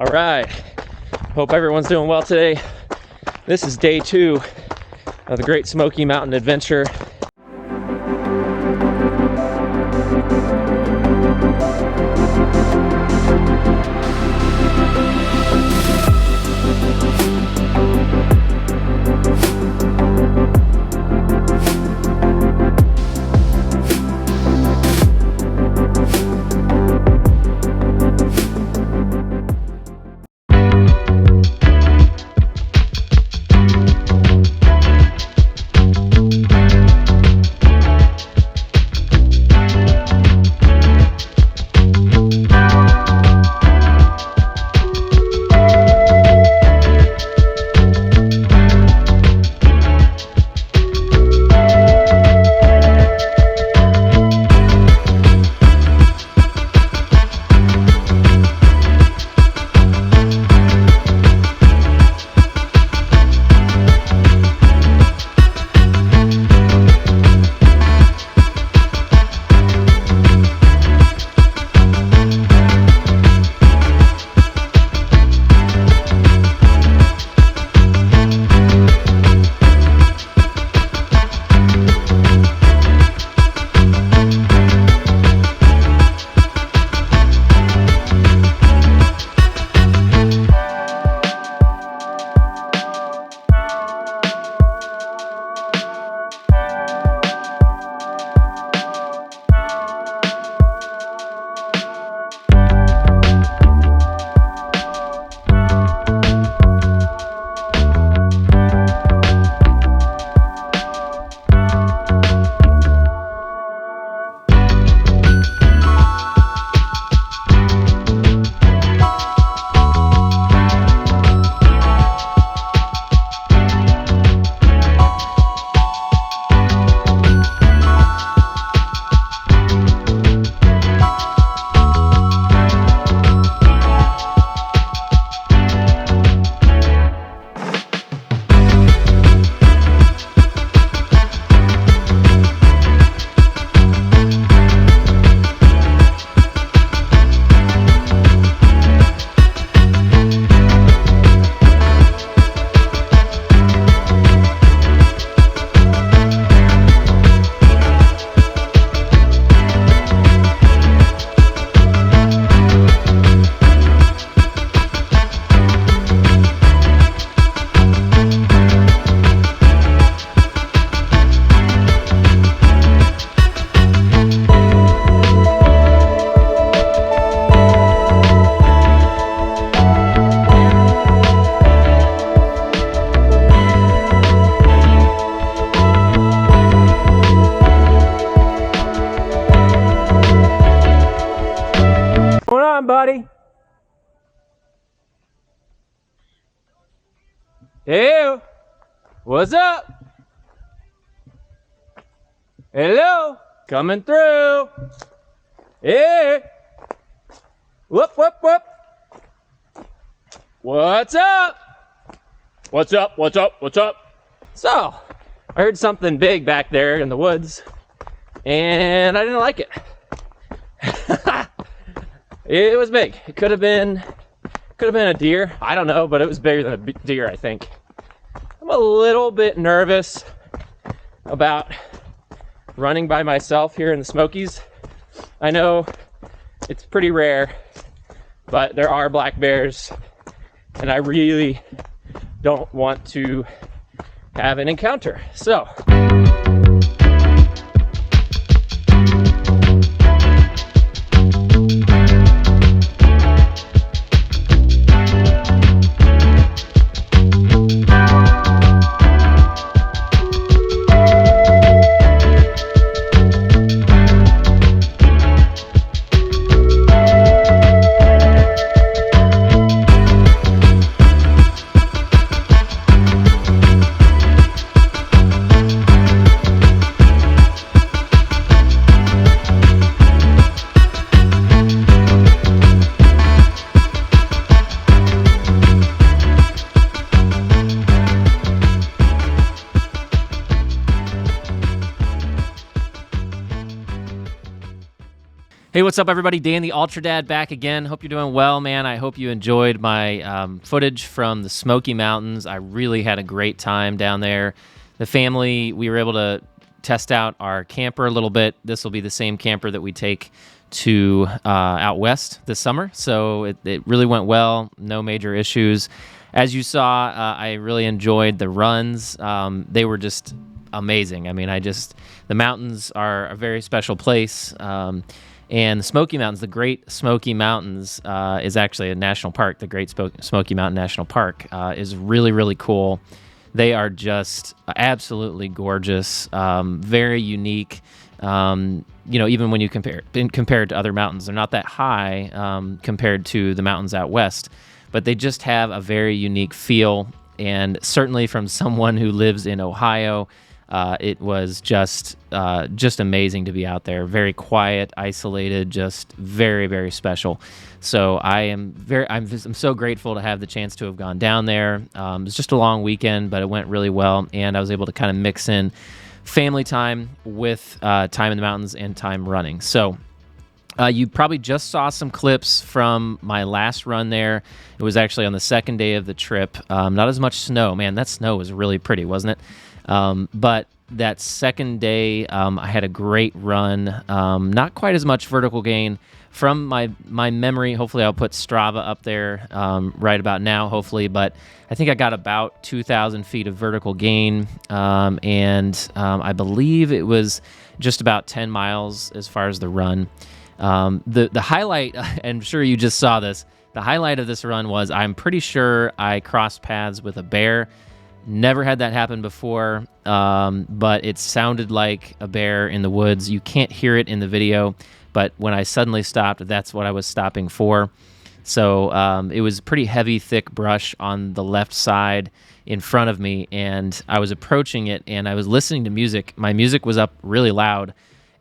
All right, hope everyone's doing well today. This is day 2 of the Great Smoky Mountain Adventure. Buddy. Hey, what's up? Hello, coming through. Hey, whoop, whoop, whoop. What's up? What's up? What's up? What's up? So, I heard something big back there in the woods, and I didn't like it. It was big. It could have been a deer. I don't know, but it was bigger than a deer, I think. I'm a little bit nervous about running by myself here in the Smokies. I know it's pretty rare, but there are black bears, and I really don't want to have an encounter. So Hey, what's up, everybody? Dan the Ultra Dad back again. Hope you're doing well, man. I hope you enjoyed my footage from the Smoky Mountains. I really had a great time down there. The family, we were able to test out our camper a little bit. This will be the same camper that we take to out west this summer. So it really went well. No major issues. As you saw, I really enjoyed the runs. They were just amazing. I mean, the mountains are a very special place. And the Smoky Mountains, the Great Smoky Mountains, is actually a national park. The Great Smoky Mountain National Park is really, really cool. They are just absolutely gorgeous, very unique. Even when you compare it to other mountains, they're not that high compared to the mountains out west, but they just have a very unique feel. And certainly from someone who lives in Ohio, it was just amazing to be out there. Very quiet, isolated, just very, very special. So I'm so grateful to have the chance to have gone down there. It was just a long weekend, but it went really well, and I was able to kind of mix in family time with time in the mountains and time running. So you probably just saw some clips from my last run there. It was actually on the second day of the trip. Not as much snow. Man, that snow was really pretty, wasn't it? But that second day, I had a great run. Not quite as much vertical gain from my memory. Hopefully I'll put Strava up there right about now, hopefully. But I think I got about 2,000 feet of vertical gain. And I believe it was just about 10 miles as far as the run. The highlight, I'm sure you just saw this, the highlight of this run was I'm pretty sure I crossed paths with a bear. Never had that happen before, but it sounded like a bear in the woods. You can't hear it in the video, but when I suddenly stopped, that's what I was stopping for. So it was pretty heavy, thick brush on the left side in front of me, and I was approaching it, and I was listening to music. My music was up really loud,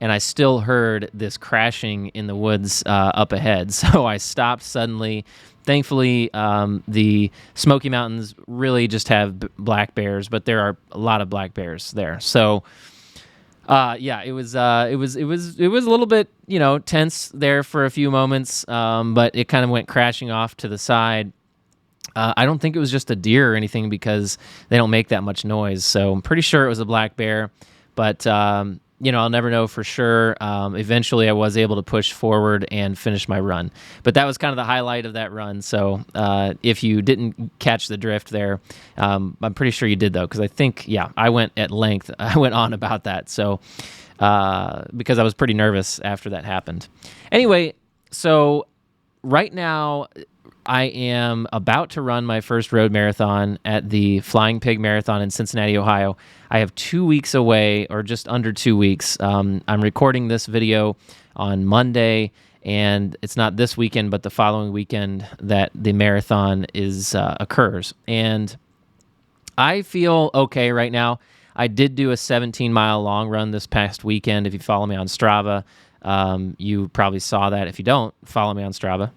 and I still heard this crashing in the woods up ahead. So I stopped suddenly. Thankfully, the Smoky Mountains really just have black bears, but there are a lot of black bears there. So, it was a little bit, tense there for a few moments, but it kind of went crashing off to the side. I don't think it was just a deer or anything because they don't make that much noise. So I'm pretty sure it was a black bear, but I'll never know for sure. Eventually, I was able to push forward and finish my run. But that was kind of the highlight of that run. So if you didn't catch the drift there, I'm pretty sure you did, though, because I think, I went at length. I went on about that. So because I was pretty nervous after that happened. Anyway, so right now, I am about to run my first road marathon at the Flying Pig Marathon in Cincinnati, Ohio. I have 2 weeks away, or just under 2 weeks. I'm recording this video on Monday, and it's not this weekend, but the following weekend that the marathon occurs. And I feel okay right now. I did do a 17-mile long run this past weekend. If you follow me on Strava, you probably saw that. If you don't, follow me on Strava.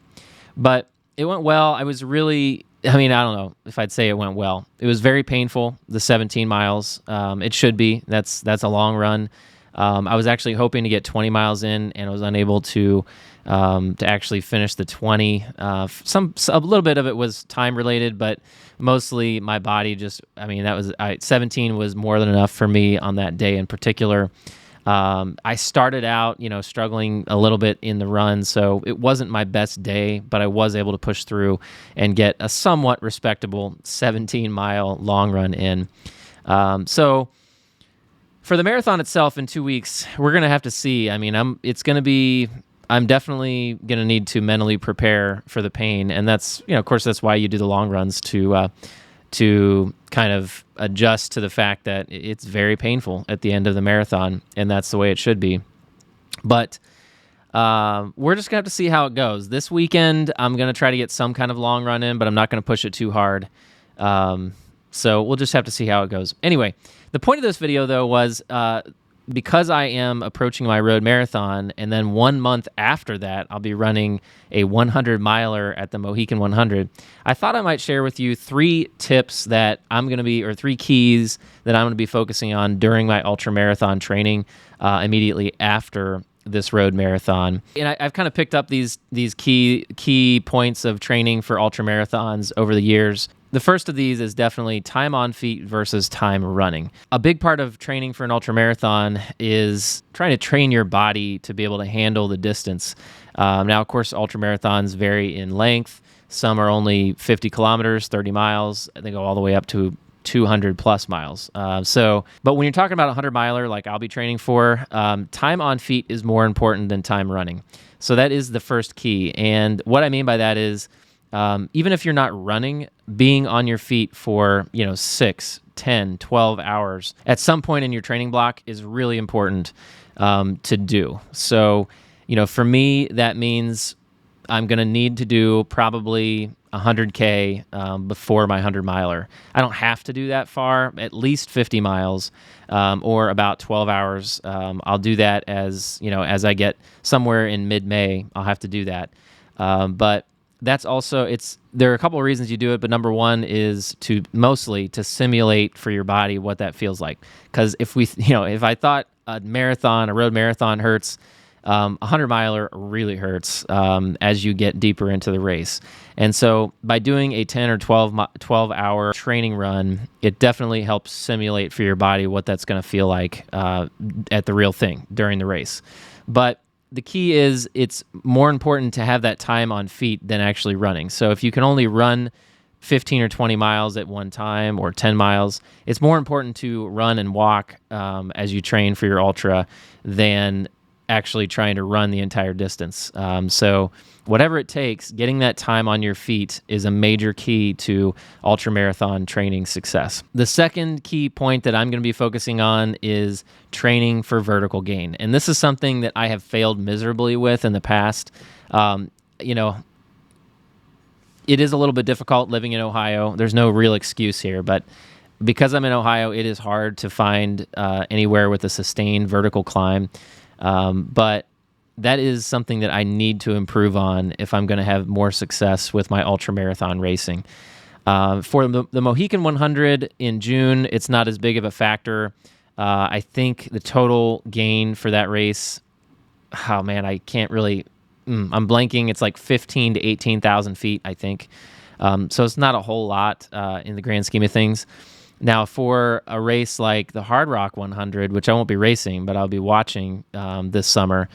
But it went well. I don't know if I'd say it went well. It was very painful, the 17 miles. It should be. That's a long run. I was actually hoping to get 20 miles in, and I was unable to actually finish the 20. A little bit of it was time related, but mostly my body 17 was more than enough for me on that day in particular. I started out, struggling a little bit in the run, so it wasn't my best day, but I was able to push through and get a somewhat respectable 17-mile long run in. So for the marathon itself in 2 weeks, we're going to have to see. I'm definitely going to need to mentally prepare for the pain, and that's, of course, that's why you do the long runs to kind of adjust to the fact that it's very painful at the end of the marathon, and that's the way it should be. But we're just going to have to see how it goes. This weekend, I'm going to try to get some kind of long run in, but I'm not going to push it too hard. So we'll just have to see how it goes. Anyway, the point of this video, though, was because I am approaching my road marathon, and then 1 month after that, I'll be running a 100-miler at the Mohican 100, I thought I might share with you 3 tips that or 3 keys that I'm going to be focusing on during my ultra marathon training immediately after this road marathon. And I've kind of picked up these key points of training for ultra marathons over the years. The first of these is definitely time on feet versus time running. A big part of training for an ultramarathon is trying to train your body to be able to handle the distance. Now, of course, ultramarathons vary in length. Some are only 50 kilometers, 30 miles. They go all the way up to 200 plus miles. But when you're talking about a 100 miler like I'll be training for, time on feet is more important than time running. So that is the first key. And what I mean by that is, even if you're not running, being on your feet for, 6, 10, 12 hours at some point in your training block is really important to do. So, for me, that means I'm going to need to do probably 100K before my 100 miler. I don't have to do that far, at least 50 miles or about 12 hours. I'll do that as I get somewhere in mid-May, I'll have to do that. But that's also, there are a couple of reasons you do it, but number one is mostly to simulate for your body what that feels like. Because if I thought a road marathon hurts, 100 miler really hurts as you get deeper into the race. And so by doing a 10 or 12 hour training run, it definitely helps simulate for your body what that's going to feel like at the real thing during the race. But the key is it's more important to have that time on feet than actually running. So if you can only run 15 or 20 miles at one time or 10 miles, it's more important to run and walk as you train for your ultra than actually trying to run the entire distance. So whatever it takes, getting that time on your feet is a major key to ultramarathon training success. The second key point that I'm going to be focusing on is training for vertical gain. And this is something that I have failed miserably with in the past. It is a little bit difficult living in Ohio. There's no real excuse here, but because I'm in Ohio, it is hard to find anywhere with a sustained vertical climb. But that is something that I need to improve on if I'm going to have more success with my ultramarathon racing. For the Mohican 100 in June, it's not as big of a factor. I think the total gain for that race, I can't really, I'm blanking. It's like 15 to 18,000 feet, I think. So it's not a whole lot in the grand scheme of things. Now, for a race like the Hard Rock 100, which I won't be racing, but I'll be watching this summer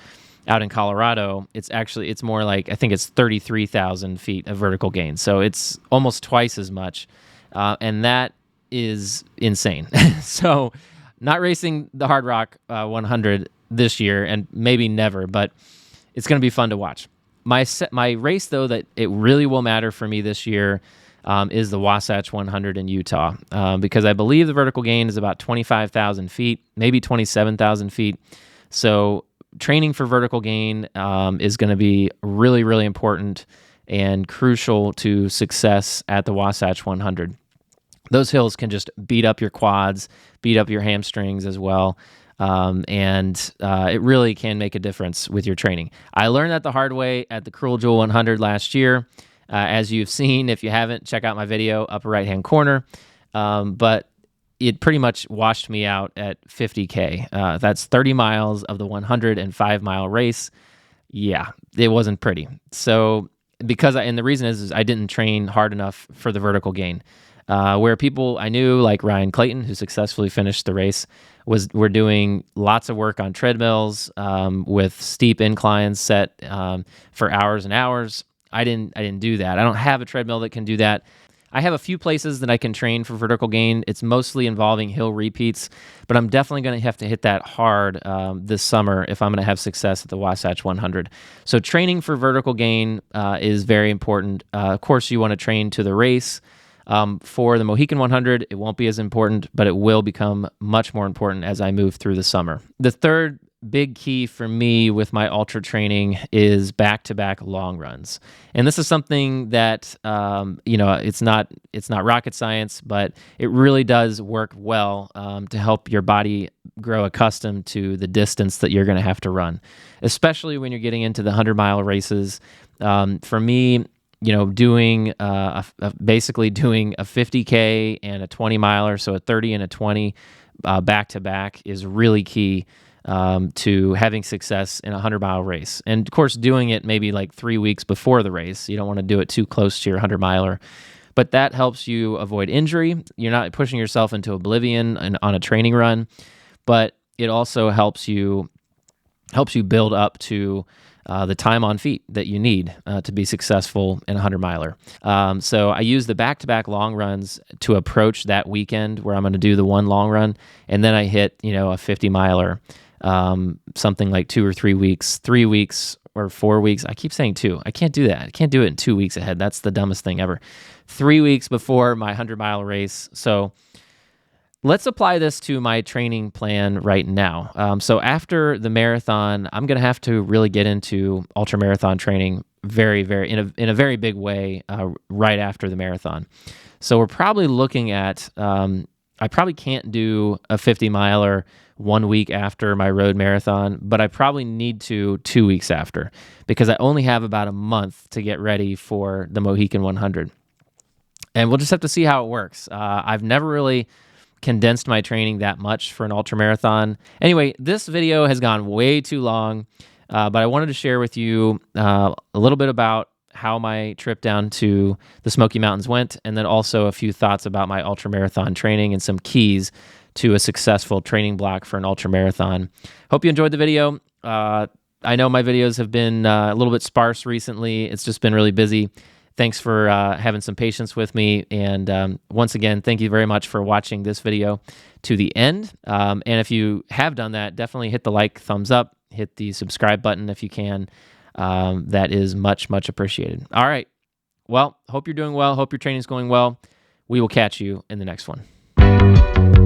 out in Colorado, it's more like, I think it's 33,000 feet of vertical gain. So it's almost twice as much. And that is insane. So not racing the Hard Rock 100 this year and maybe never, but it's going to be fun to watch. My race, though, that it really will matter for me this year is the Wasatch 100 in Utah, because I believe the vertical gain is about 25,000 feet, maybe 27,000 feet. So training for vertical gain is going to be really, really important and crucial to success at the Wasatch 100. Those hills can just beat up your quads, beat up your hamstrings as well. And it really can make a difference with your training. I learned that the hard way at the Cruel Jewel 100 last year. As you've seen, if you haven't, check out my video, upper right-hand corner. But it pretty much washed me out at 50K. That's 30 miles of the 105-mile race. Yeah, it wasn't pretty. So and the reason is I didn't train hard enough for the vertical gain. Where people I knew, like Ryan Clayton, who successfully finished the race, were doing lots of work on treadmills with steep inclines set for hours and hours. I didn't do that. I don't have a treadmill that can do that. I have a few places that I can train for vertical gain. It's mostly involving hill repeats, but I'm definitely going to have to hit that hard this summer if I'm going to have success at the Wasatch 100. So training for vertical gain is very important. Of course, you want to train to the race. For the Mohican 100, it won't be as important, but it will become much more important as I move through the summer. The third big key for me with my ultra training is back-to-back long runs. And this is something that, it's not rocket science, but it really does work well to help your body grow accustomed to the distance that you're going to have to run, especially when you're getting into the 100-mile races. For me, doing basically doing a 50K and a 20 miler, so a 30 and a 20 back to back is really key to having success in a 100-mile race. And of course, doing it maybe like 3 weeks before the race. You don't want to do it too close to your 100-miler. But that helps you avoid injury. You're not pushing yourself into oblivion on a training run, but it also helps you build up to the time on feet that you need to be successful in a 100-miler. So I use the back-to-back long runs to approach that weekend where I'm going to do the one long run, and then I hit a 50-miler, something like 2 or 3 weeks, 3 weeks or 4 weeks. I keep saying 2. I can't do that. I can't do it in 2 weeks ahead. That's the dumbest thing ever. 3 weeks before my 100-mile race. So let's apply this to my training plan right now. So after the marathon, I'm going to have to really get into ultramarathon training in a very big way right after the marathon. So we're probably looking at, I probably can't do a 50-miler 1 week after my road marathon, but I probably need to 2 weeks after, because I only have about a month to get ready for the Mohican 100. And we'll just have to see how it works. I've never really condensed my training that much for an ultramarathon. Anyway, this video has gone way too long, but I wanted to share with you a little bit about how my trip down to the Smoky Mountains went, and then also a few thoughts about my ultramarathon training and some keys to a successful training block for an ultramarathon. Hope you enjoyed the video. I know my videos have been a little bit sparse recently. It's just been really busy. Thanks for having some patience with me. And once again, thank you very much for watching this video to the end. And if you have done that, definitely hit the like, thumbs up, hit the subscribe button if you can. That is much, much appreciated. All right. Well, hope you're doing well. Hope your training's going well. We will catch you in the next one.